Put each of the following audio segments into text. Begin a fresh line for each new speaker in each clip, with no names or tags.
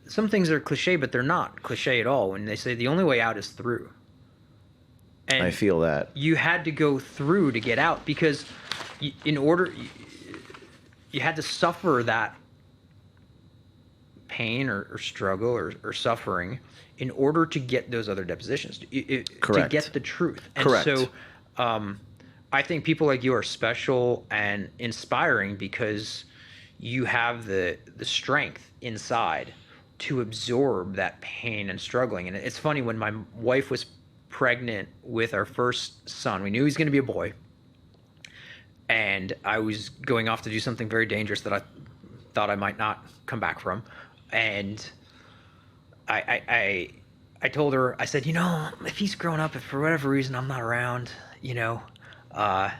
some things are cliche, but they're not cliche at all when they say the only way out is through. And
I feel that.
you had to go through to get out because in order, you had to suffer that pain or struggle or suffering in order to get those other depositions, to get the truth. And
Correct.
so I think people like you are special and inspiring because you have the strength inside to absorb that pain and struggling. And it's funny, when my wife was pregnant with our first son, we knew he was going to be a boy, and I was going off to do something very dangerous that I thought I might not come back from. And I told her, I said, if he's grown up, if for whatever reason I'm not around, you got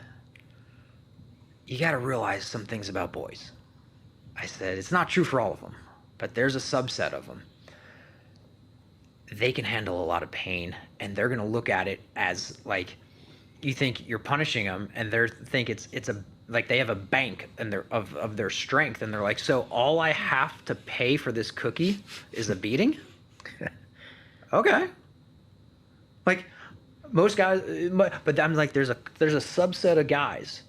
to realize some things about boys. I said, it's not true for all of them, but there's a subset of them. They can handle a lot of pain, and they're going to look at it as like, you think you're punishing them, and they think it's like they have a bank of their strength, and they're like, so all I have to pay for this cookie is a beating? Okay. Like most guys, but I'm like, there's a subset of guys.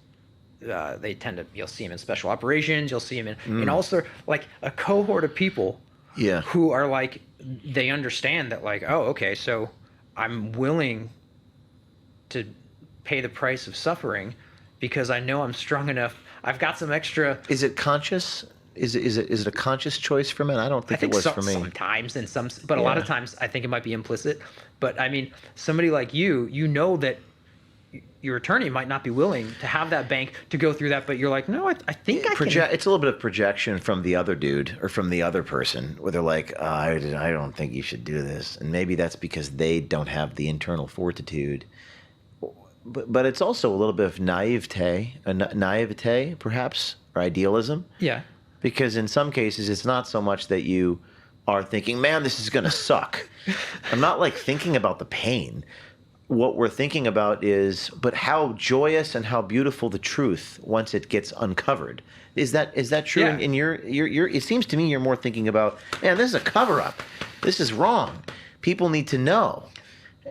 They tend to, you'll see them in special operations. You'll see them in also like a cohort of people.
Yeah.
Who are like, they understand that like, oh, okay, so I'm willing to pay the price of suffering because I know I'm strong enough. I've got some extra.
Is it conscious? Is it a conscious choice for men? I don't think it was for me.
Sometimes, but a lot of times I think it might be implicit. But I mean, somebody like you know that your attorney might not be willing to have that bank to go through that, but you're like, no, I think I can.
It's a little bit of projection from the other dude or from the other person, where they're like, I don't think you should do this, and maybe that's because they don't have the internal fortitude. But it's also a little bit of naivete, perhaps, or idealism.
Yeah.
Because in some cases, it's not so much that you are thinking, man, this is going to suck. I'm not like thinking about the pain. What we're thinking about is, but how joyous and how beautiful the truth once it gets uncovered. Is that true?
Yeah.
In your it seems to me you're more thinking about, man, this is a cover up. This is wrong. People need to know.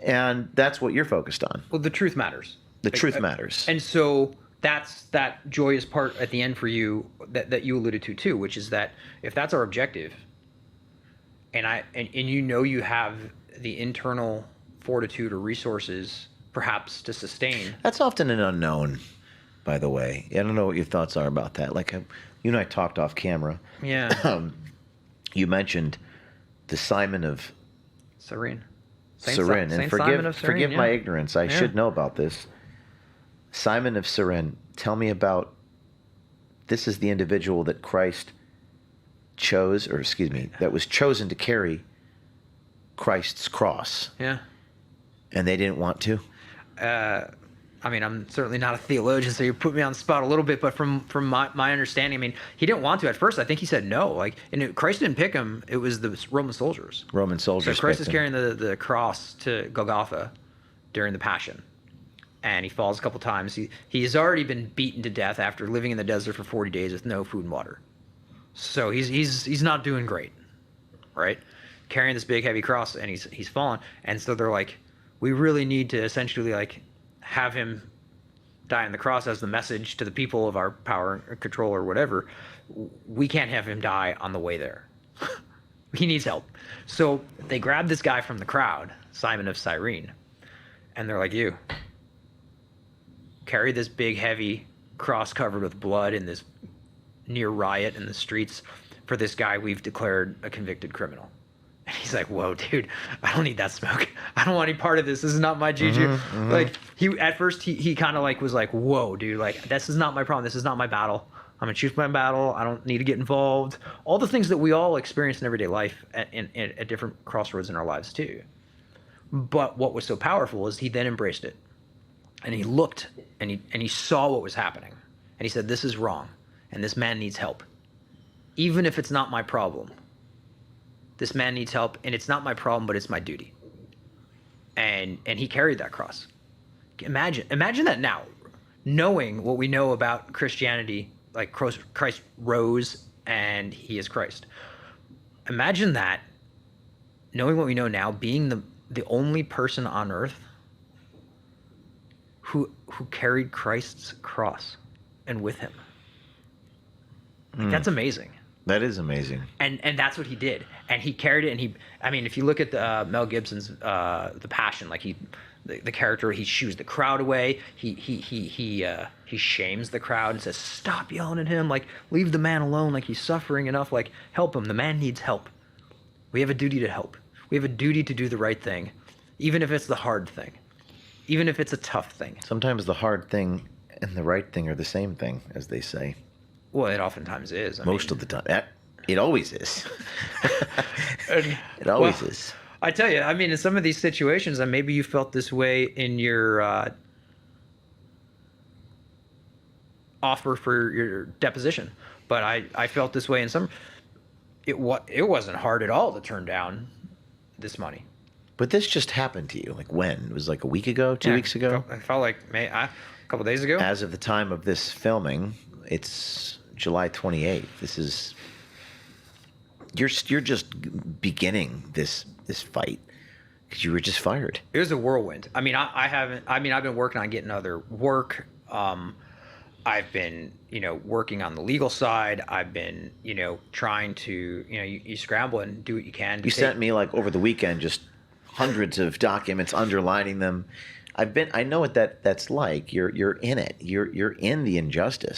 And that's what you're focused on.
Well, the truth matters.
The truth matters.
And so that's that joyous part at the end for you that you alluded to too, which is that if that's our objective, and you have the internal fortitude or resources perhaps to sustain.
That's often an unknown, by the way. I don't know what your thoughts are about that. Like you and I talked off camera.
Yeah.
You mentioned the Simon of
Cyrene.
Cyrene. And forgive my ignorance. I should know about this. Simon of Cyrene. Tell me about, this is the individual that Christ that was chosen to carry Christ's cross.
Yeah.
And they didn't want to?
I mean, I'm certainly not a theologian, so you put me on the spot a little bit, but from my understanding, I mean, he didn't want to at first. I think he said no. Christ didn't pick him. It was the Roman soldiers. So Christ is carrying the cross to Golgotha during the Passion. And he falls a couple times. He's already been beaten to death after living in the desert for 40 days with no food and water. So he's not doing great, right? Carrying this big heavy cross, and he's fallen. And so they're like, we really need to essentially like have him die on the cross as the message to the people of our power or control or whatever. We can't have him die on the way there. He needs help. So they grab this guy from the crowd, Simon of Cyrene, and they're like, you carry this big heavy cross covered with blood in this near riot in the streets for this guy we've declared a convicted criminal. And he's like, whoa, dude, I don't need that smoke. I don't want any part of this. This is not my juju. Like at first he kind of like was like, whoa, dude, like this is not my problem. This is not my battle. I'm gonna choose my battle. I don't need to get involved. All the things that we all experience in everyday life at different crossroads in our lives too. But what was so powerful is he then embraced it, and he looked and he saw what was happening, and he said, this is wrong, and this man needs help, even if it's not my problem. This man needs help, and it's not my problem, but it's my duty. And he carried that cross. Imagine that now, knowing what we know about Christianity, like Christ rose and he is Christ. Imagine that, knowing what we know now, being the only person on earth who carried Christ's cross and with him. Like, that's amazing.
That is amazing.
And that's what he did. And he carried it. And I mean, if you look at Mel Gibson's The Passion, like the character, he shoos the crowd away. He shames the crowd and says, "Stop yelling at him! Like, leave the man alone! Like, he's suffering enough! Like, help him! The man needs help. We have a duty to help. We have a duty to do the right thing, even if it's the hard thing, even if it's a tough thing."
Sometimes the hard thing and the right thing are the same thing, as they say.
Well, it oftentimes is.
Most of the time. It always is.
And,
It always is.
I tell you, I mean, in some of these situations, and maybe you felt this way in your offer for your deposition, but I felt this way in some. It wasn't hard at all to turn down this money.
But this just happened to you. Like when? It was like a week ago, 2 weeks ago?
I felt like a couple days ago.
As of the time of this filming, it's July 28th. This is... You're just beginning this fight because you were just fired.
It was a whirlwind. I mean, I've been working on getting other work. I've been, working on the legal side. I've been, trying to, you scramble and do what you can.
You sent me like over the weekend just hundreds of documents, underlining them. I know what that's like. You're in it. You're in the injustice.